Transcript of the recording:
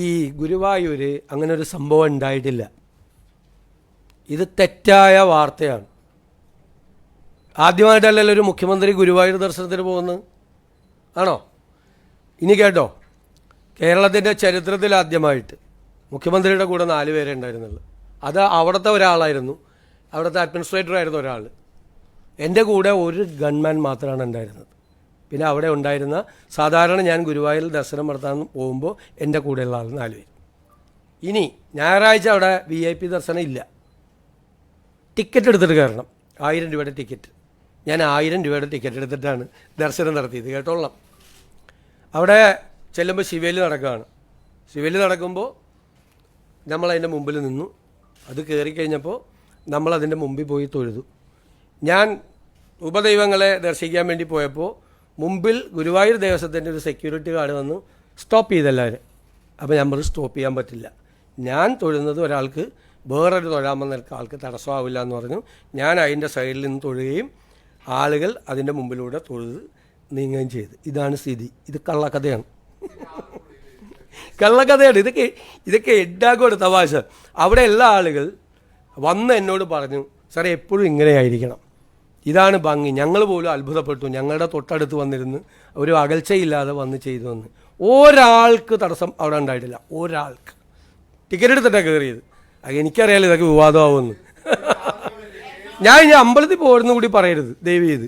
ഈ ഗുരുവായൂർ അങ്ങനെ ഒരു സംഭവം ഉണ്ടായിട്ടില്ല. ഇത് തെറ്റായ വാർത്തയാണ്. ആദ്യമായിട്ടല്ലല്ലോ ഒരു മുഖ്യമന്ത്രി ഗുരുവായൂർ ദർശനത്തിന് പോകുന്നത്, ആണോ? ഇനി കേട്ടോ, കേരളത്തിൻ്റെ ചരിത്രത്തിൽ ആദ്യമായിട്ട് മുഖ്യമന്ത്രിയുടെ കൂടെ 4 പേരെ ഉണ്ടായിരുന്നുള്ളൂ. അത് അവിടുത്തെ ഒരാളായിരുന്നു, അവിടുത്തെ അഡ്മിനിസ്ട്രേറ്റർ ആയിരുന്നു ഒരാൾ. എൻ്റെ കൂടെ ഒരു ഗൺമാൻ മാത്രമാണ് ഉണ്ടായിരുന്നത്. പിന്നെ അവിടെ ഉണ്ടായിരുന്ന സാധാരണ ഞാൻ ഗുരുവായൂർ ദർശനം നടത്താൻ പോകുമ്പോൾ എൻ്റെ കൂടെയുള്ള ആൾ 4 പേര്. ഇനി ഞായറാഴ്ച അവിടെ VIP ദർശനം ഇല്ല. ടിക്കറ്റ് എടുത്തിട്ട് കയറണം, 1000 രൂപയുടെ ടിക്കറ്റ്. ഞാൻ 1000 രൂപയുടെ ടിക്കറ്റ് എടുത്തിട്ടാണ് ദർശനം നടത്തിയത്, കേട്ടോളാം. അവിടെ ചെല്ലുമ്പോൾ ശിവേലി നടക്കുകയാണ്. ശിവേലി നടക്കുമ്പോൾ നമ്മളതിൻ്റെ മുമ്പിൽ നിന്നു. അത് കയറിക്കഴിഞ്ഞപ്പോൾ നമ്മളതിൻ്റെ മുമ്പിൽ പോയി തൊഴുതു. ഞാൻ ഉപദൈവങ്ങളെ ദർശിക്കാൻ വേണ്ടി പോയപ്പോൾ മുമ്പിൽ ഗുരുവായൂർ ദേവസ്വത്തിൻ്റെ ഒരു സെക്യൂരിറ്റി ഗാർഡ് വന്നു സ്റ്റോപ്പ് ചെയ്തെല്ലാവരും. അപ്പോൾ നമ്മൾ സ്റ്റോപ്പ് ചെയ്യാൻ പറ്റില്ല, ഞാൻ തൊഴുന്നത് ഒരാൾക്ക് വേറൊരു തൊഴാൻ വന്ന ആൾക്ക് തടസ്സമാവില്ല എന്ന് പറഞ്ഞു. ഞാൻ അതിൻ്റെ സൈഡിൽ നിന്ന് തൊഴുകയും ആളുകൾ അതിൻ്റെ മുമ്പിലൂടെ തൊഴുത് നീങ്ങുകയും ചെയ്തു. ഇതാണ് സ്ഥിതി. ഇത് കള്ളക്കഥയാണ്, കള്ളക്കഥയാണ്. ഇതൊക്കെ എഡാക്കോട് തമാശ. അവിടെ എല്ലാ ആളുകൾ വന്ന് എന്നോട് പറഞ്ഞു, സാറേ എപ്പോഴും ഇങ്ങനെയായിരിക്കണം, ഇതാണ് ഭംഗി. ഞങ്ങൾ പോലും അത്ഭുതപ്പെട്ടു. ഞങ്ങളുടെ തൊട്ടടുത്ത് വന്നിരുന്ന് ഒരു അകൽച്ചയില്ലാതെ വന്ന് ചെയ്തു വന്ന് ഒരാൾക്ക് തടസ്സം അവിടെ ഉണ്ടായിട്ടില്ല, ഒരാൾക്ക്. ടിക്കറ്റ് എടുത്തിട്ടാണ് കയറിയത്. എനിക്കറിയാലോ ഇതൊക്കെ വിവാദമാവുമെന്ന്. ഞാൻ ഇനി അമ്പലത്തിൽ പോരുന്ന കൂടി പറയരുത് ദയവ് ചെയ്ത്.